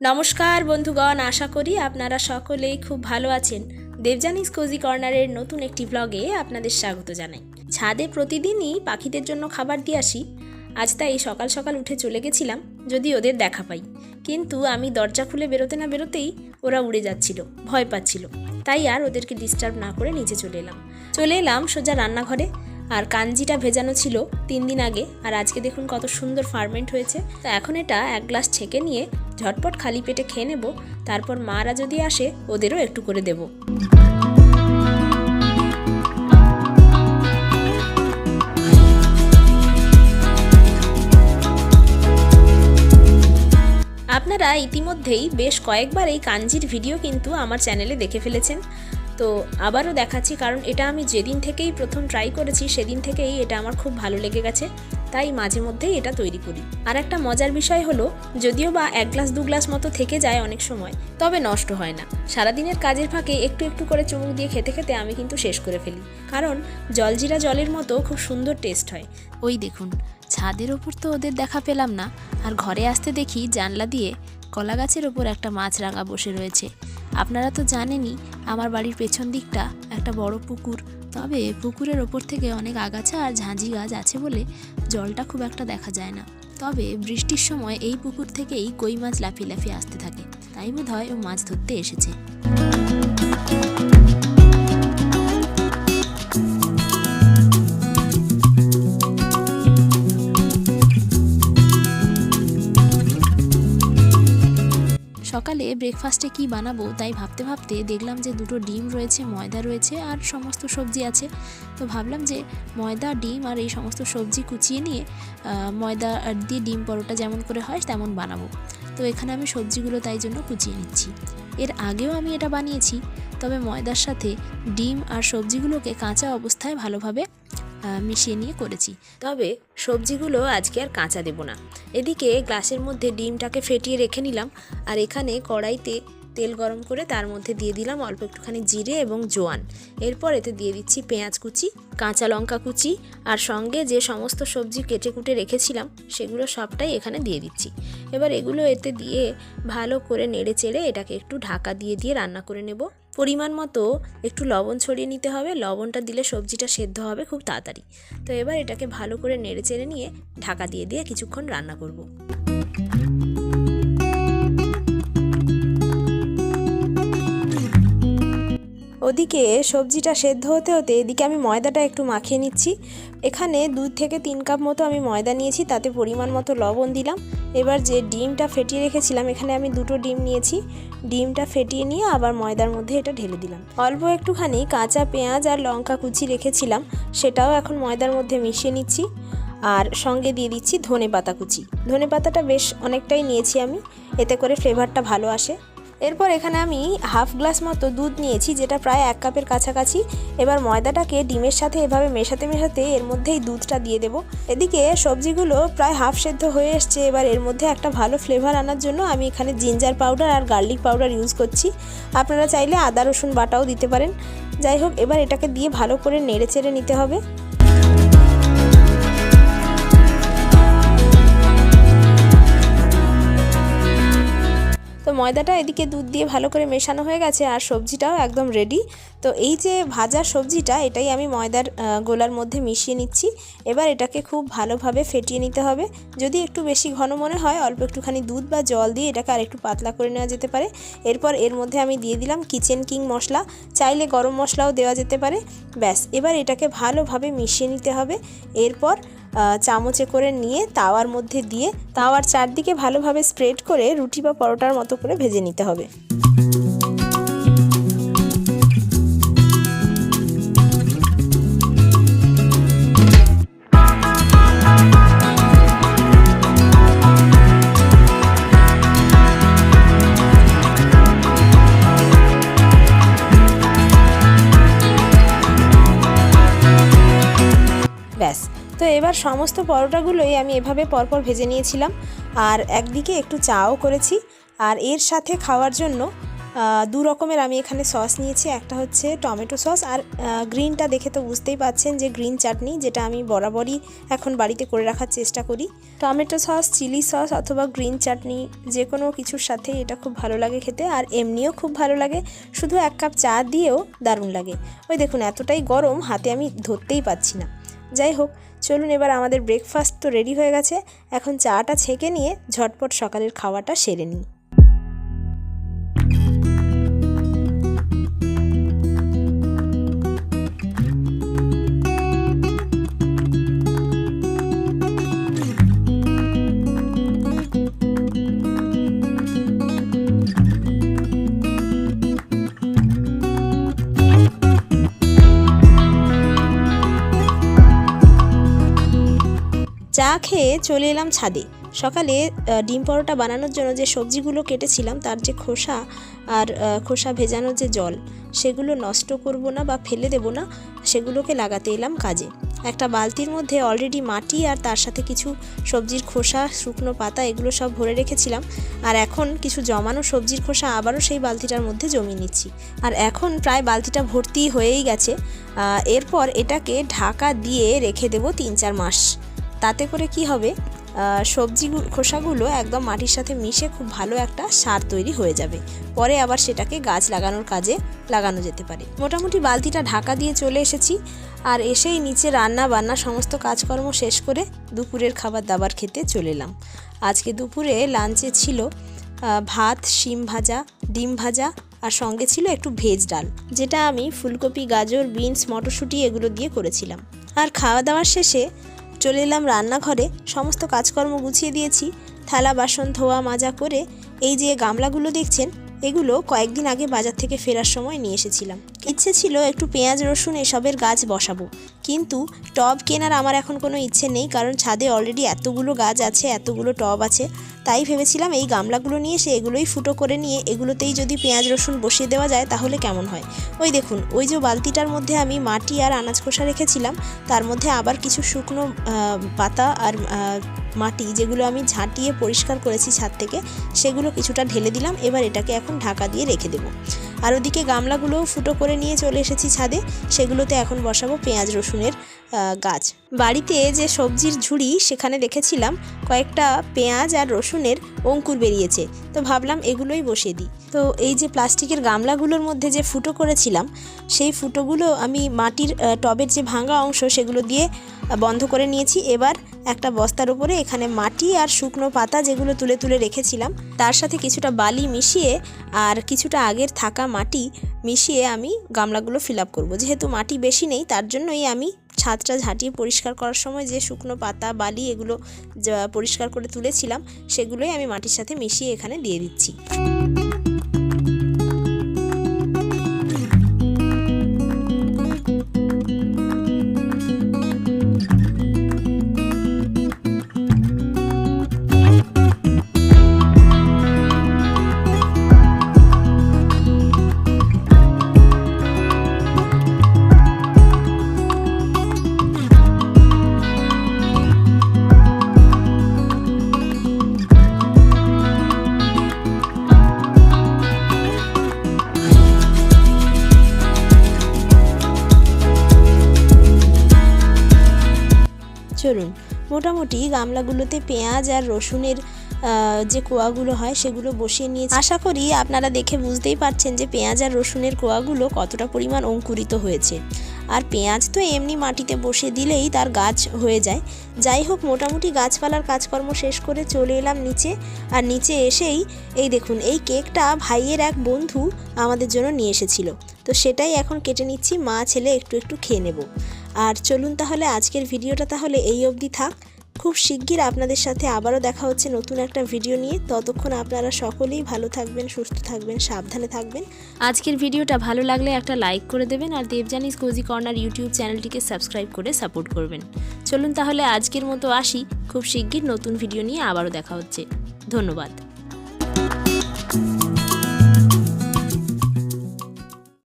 নমস্কার বন্ধুগণ, আশা করি আপনারা সকলেই খুব ভালো আছেন। দেবযানীস কোজি কর্নারের নতুন একটি ব্লগে আপনাদের স্বাগত জানাই। ছাদে প্রতিদিনই পাখিদের জন্য খাবার দিয়ে আসি। আজ তাই সকাল সকাল উঠে চলে গেছিলাম যদি ওদের দেখা পাই, কিন্তু আমি দরজা খুলে বেরোতে না বেরোতেই ওরা উড়ে যাচ্ছিল, ভয় পাচ্ছিল। তাই আর ওদেরকে ডিস্টার্ব না করে নিচে চলে এলাম সোজা রান্নাঘরে। আর কাঞ্জিটা ভেজানো ছিল 3 দিন আগে, আর আজকে দেখুন কত সুন্দর ফার্মেন্ট হয়েছে। তো এখন এটা 1 গ্লাস ছেঁকে নিয়ে ঝটপট খালি পেটে খেয়ে নেব। তারপর মারা যদি আসে ওদেরও একটু করে দেব। আপনারা ইতিমধ্যেই বেশ কয়েকবার এই কাঞ্জির ভিডিও কিন্তু আমার চ্যানেলে দেখে ফেলেছেন। তো আবারও দেখাচ্ছি, কারণ এটা আমি যেদিন থেকেই প্রথম ট্রাই করেছি সেদিন থেকেই এটা আমার খুব ভালো লেগে গেছে, তাই মাঝে মধ্যেই এটা তৈরি করি। আর একটা মজার বিষয় হলো, যদিও বা 1 গ্লাস 2 গ্লাস মতো থেকে যায় অনেক সময়, তবে নষ্ট হয় না। সারাদিনের কাজের ফাঁকে একটু একটু করে চুমুক দিয়ে খেতে খেতে আমি কিন্তু শেষ করে ফেলি, কারণ জলজিরা জলের মতো খুব সুন্দর টেস্ট হয়। ওই দেখুন, ছাদের ওপর তো ওদের দেখা পেলাম না, আর ঘরে আসতে দেখি জানলা দিয়ে কলা গাছের ওপর একটা মাছরাঙা বসে রয়েছে। আপনারা তো জানেনই আমার বাড়ির পেছন দিকটা একটা বড় পুকুর, তবে পুকুরের ওপর থেকে অনেক আগাছা আর ঝাঁঝি গাছ আছে বলে জলটা খুব একটা দেখা যায় না। তবে বৃষ্টির সময় এই পুকুর থেকেই কই মাছ লাফিয়ে লাফিয়ে আসতে থাকে, তাই বোধহয় ও মাছ ধরতে এসেছে। সকালে ব্রেকফাস্টে কি বানাবো তাই ভাবতে ভাবতে দেখলাম যে 2টো ডিম রয়েছে, ময়দা রয়েছে আর সমস্ত সবজি আছে। তো ভাবলাম যে ময়দা, ডিম আর এই সমস্ত সবজি কুচিয়ে নিয়ে ময়দা দিয়ে ডিম পরোটা যেমন করে হয় তেমন বানাবো। তো এখানে আমি সবজিগুলো তাই জন্য কুচিয়ে নিচ্ছি। এর আগেও আমি এটা বানিয়েছি, তবে ময়দার সাথে ডিম আর সবজিগুলোকে কাঁচা অবস্থায় ভালোভাবে মিশিয়ে নিয়ে করেছি। তবে সবজিগুলো আজকে আর কাঁচা দেব না। এদিকে গ্লাসের মধ্যে ডিমটাকে ফেটিয়ে রেখে নিলাম, আর এখানে কড়াইতে তেল গরম করে তার মধ্যে দিয়ে দিলাম অল্প একটুখানি জিরে এবং জোয়ান। এরপর এতে দিয়ে দিচ্ছি পেঁয়াজ কুচি, কাঁচা লঙ্কা কুচি, আর সঙ্গে যে সমস্ত সবজি কেটে কুটে রেখেছিলাম সেগুলো সবটাই এখানে দিয়ে দিচ্ছি। এবার এগুলো এতে দিয়ে ভালো করে নেড়ে চেড়ে এটাকে একটু ঢাকা দিয়ে দিয়ে রান্না করে নেব। পরিমাণ মতো একটু লবণ ছড়িয়ে নিতে হবে, লবণটা দিলে সবজিটা সেদ্ধ হবে খুব তাড়াতাড়ি। তো এবার এটাকে ভালো করে নেড়ে চেড়ে নিয়ে ঢাকা দিয়ে দিয়ে কিছুক্ষণ রান্না করব। ওদিকে সবজিটা সেদ্ধ হতে হতে এদিকে আমি ময়দাটা একটু মাখিয়ে নিচ্ছি। এখানে 2 থেকে 3 কাপ মতো আমি ময়দা নিয়েছি, তাতে পরিমাণ মতো লবণ দিলাম। এবার যে ডিমটা ফেটিয়ে রেখেছিলাম, এখানে আমি 2টো ডিম নিয়েছি, ডিমটা ফেটিয়ে নিয়ে আবার ময়দার মধ্যে এটা ঢেলে দিলাম। অল্প একটুখানি কাঁচা পেঁয়াজ আর লঙ্কা কুচি রেখেছিলাম, সেটাও এখন ময়দার মধ্যে মিশিয়ে নিচ্ছি। আর সঙ্গে দিয়ে দিচ্ছি ধনেপাতা কুচি। ধনেপাতাটা বেশ অনেকটাই নিয়েছি আমি, এতে করে ফ্লেভারটা ভালো আসে। এরপর এখানে আমি 1/2 গ্লাস মতো দুধ নিয়েছি, যেটা প্রায় 1 কাপের কাছাকাছি। এবার ময়দাটাকে ডিমের সাথে এভাবে মেশাতে মেশাতে এর মধ্যেই দুধটা দিয়ে দেব। এদিকে সবজিগুলো প্রায় হাফ সেদ্ধ হয়ে এসছে। এবার এর মধ্যে একটা ভালো ফ্লেভার আনার জন্য আমি এখানে জিঞ্জার পাউডার আর গার্লিক পাউডার ইউজ করছি। আপনারা চাইলে আদা রসুন বাটাও দিতে পারেন। যাই হোক, এবার এটাকে দিয়ে ভালো করে নেড়ে চেড়ে নিতে হবে। তো ময়দাটা এদিকে দুধ দিয়ে ভালো করে মেশানো হয়ে গেছে, আর সবজিটাও একদম রেডি। তো এই যে ভাজা সবজিটা, এটাই আমি ময়দার গোলার মধ্যে মিশিয়ে নিচ্ছি। এবার এটাকে খুব ভালোভাবে ফেটিয়ে নিতে হবে। যদি একটু বেশি ঘন মনে হয় অল্প একটুখানি দুধ বা জল দিয়ে এটাকে আর একটু পাতলা করে নেওয়া যেতে পারে। এরপর এর মধ্যে আমি দিয়ে দিলাম কিচেন কিং মশলা, চাইলে গরম মশলাও দেওয়া যেতে পারে। ব্যাস, এবার এটাকে ভালোভাবে মিশিয়ে নিতে হবে। এরপর চামচে করে নিয়ে তাওয়ার মধ্যে দিয়ে তাওয়ার চারদিকে ভালোভাবে স্প্রেড করে রুটি বা পরোটার মতো করে ভেজে নিতে হবে। ব্যাস, তো এবার সমস্ত পরোটাগুলোই আমি এভাবে পরপর ভেজে নিয়েছিলাম, আর একদিকে একটু চাও করেছি। আর এর সাথে খাওয়ার জন্য দু রকমের আমি এখানে সস নিয়েছি, একটা হচ্ছে টমেটো সস আর গ্রিনটা দেখে তো বুঝতেই পাচ্ছেন যে গ্রিন চাটনি, যেটা আমি বরাবরই এখন বাড়িতে করে রাখার চেষ্টা করি। টমেটো সস, চিলি সস অথবা গ্রিন চাটনি যে কোনো কিছুর সাথে এটা খুব ভালো লাগে খেতে, আর এমনিও খুব ভালো লাগে, শুধু 1 কাপ চা দিয়েও দারুণ লাগে। ওই দেখুন এতটাই গরম হাতে আমি ধরতেই পাচ্ছি না। যাই হোক, চলুন এবার আমাদের ব্রেকফাস্ট তো রেডি হয়ে গেছে, এখন চাটা ছেঁকে নিয়ে ঝটপট সকালের খাওয়াটা সেরে নিই। চা খেয়ে চলে এলাম ছাদে। সকালে ডিম পরোটা বানানোর জন্য যে সবজিগুলো কেটেছিলাম তার যে খোসা আর খোসা ভেজানোর যে জল, সেগুলো নষ্ট করব না বা ফেলে দেব না, সেগুলোকে লাগাতে এলাম কাজে। একটা বালতির মধ্যে অলরেডি মাটি আর তার সাথে কিছু সবজির খোসা, শুকনো পাতা এগুলো সব ভরে রেখেছিলাম, আর এখন কিছু জমানো সবজির খোসা আবারও সেই বালতিটার মধ্যে জমিয়ে নিচ্ছি। আর এখন প্রায় বালতিটা ভর্তি হয়েই গেছে। এরপর এটাকে ঢাকা দিয়ে রেখে দেব 3-4 মাস। তাতে করে কি হবে, সবজি খোসাগুলো একদম মাটির সাথে মিশে খুব ভালো একটা সার তৈরি হয়ে যাবে। পরে আবার সেটাকে গাছ লাগানোর কাজে লাগানো যেতে পারে। মোটামুটি বালতিটা ঢাকা দিয়ে চলে এসেছি, আর এসেই নিচে রান্না বান্না সমস্ত কাজকর্ম শেষ করে দুপুরের খাবার দাবার খেতে চলে এলাম। আজকে দুপুরে লাঞ্চে ছিল ভাত, শিম ভাজা, ডিম ভাজা, আর সঙ্গে ছিল একটু ভেজ ডাল, যেটা আমি ফুলকপি, গাজর, বিনস, মটরশুঁটি এগুলো দিয়ে করেছিলাম। আর খাওয়া দাওয়ার শেষে চলে এলাম রান্নাঘরে, সমস্ত কাজকর্ম গুছিয়ে দিয়েছি। থালা বাসন ধোয়া মাজা করে এই যে গামলাগুলো দেখছেন, এগুলো কয়েকদিন আগে বাজার থেকে ফেরার সময় নিয়ে এসেছিলাম। ইচ্ছে ছিল একটু পেঁয়াজ রসুন এসবের গাছ বসাবো, কিন্তু টব কেনার আমার এখন কোনো ইচ্ছে নেই, কারণ ছাদে অলরেডি এতগুলো গাছ আছে, এতগুলো টব আছে। তাই ভেবেছিলাম এই গামলাগুলো নিয়ে এসে এগুলোই ফুটো করে নিয়ে এগুলোতেই যদি পেঁয়াজ রসুন বসিয়ে দেওয়া যায় তাহলে কেমন হয়। ওই দেখুন, ওই যে বালতিটার মধ্যে আমি মাটি আর আনাজ খোসা রেখেছিলাম, তার মধ্যে আবার কিছু শুকনো পাতা আর মাটি, যেগুলো আমি ঝাঁটিয়ে পরিষ্কার করেছি ছাদ থেকে, সেগুলো কিছুটা ঢেলে দিলাম। এবার এটাকে এখন ঢাকা দিয়ে রেখে দেবো। আর ওদিকে গামলাগুলোও ফুটো করে নিয়ে চলে এসেছি ছাদে, সেগুলোতে এখন বসাবো পেঁয়াজ রসুনের গাছ। বাড়িতে যে সবজির ঝুড়ি, সেখানে দেখেছিলাম কয়েকটা পেঁয়াজ আর রসুনের অঙ্কুর বেরিয়েছে, তো ভাবলাম এগুলোই বসিয়ে দিই। তো এই যে প্লাস্টিকের গামলাগুলোর মধ্যে যে ফুটো করেছিলাম, সেই ফুটোগুলো আমি মাটির টবের যে ভাঙা অংশ সেগুলো দিয়ে বন্ধ করে নিয়েছি। এবার একটা বস্তার উপরে এখানে মাটি আর শুকনো পাতা যেগুলো তুলে তুলে রেখেছিলাম, তার সাথে কিছুটা বালি মিশিয়ে আর কিছুটা আগের থাকা মাটি মিশিয়ে আমি গামলাগুলো ফিল আপ করবো। যেহেতু মাটি বেশি নেই, তার জন্যই আমি ছাদটা ঝাঁটিয়ে পরিষ্কার করার সময় যে শুকনো পাতা, বালি এগুলো পরিষ্কার করে তুলেছিলাম, সেগুলোই আমি মাটির সাথে মিশিয়ে এখানে দিয়ে দিচ্ছি। চলুন, মোটামুটি গামলাগুলোতে পেঁয়াজ আর রসুনের যে কোয়াগুলো হয় সেগুলো বসিয়ে নিয়েছি। আশা করি আপনারা দেখে বুঝতেই পারছেন যে পেঁয়াজ আর রসুনের কোয়াগুলো কতটা পরিমাণ অঙ্কুরিত হয়েছে। আর পেঁয়াজ তো এমনি মাটিতে বসিয়ে দিলেই তার গাছ হয়ে যায়। যাই হোক, মোটামুটি গাছপালার কাজকর্ম শেষ করে চলে এলাম নিচে। আর নিচে এসেই এই দেখুন, এই কেকটা ভাইয়ের এক বন্ধু আমাদের জন্য নিয়ে এসেছিল, তো সেটাই এখন কেটে নিচ্ছি। মা ছেলে একটু একটু খেয়ে নেব। আর চলুন তাহলে আজকের ভিডিওটা তাহলে এই অবধি থাক। খুব শিগগির আপনাদের সাথে আবারও দেখা হচ্ছে নতুন একটা ভিডিও নিয়ে। ততক্ষণ আপনারা সকলেই ভালো থাকবেন, সুস্থ থাকবেন, সাবধানে থাকবেন। আজকের ভিডিওটা ভালো লাগলে একটা লাইক করে দেবেন, আর দেবযানীস কোজি কর্নার ইউটিউব চ্যানেলটিকে সাবস্ক্রাইব করে সাপোর্ট করবেন। চলুন তাহলে আজকের মতো আসি, খুব শিগগির নতুন ভিডিও নিয়ে আবারও দেখা হচ্ছে। ধন্যবাদ।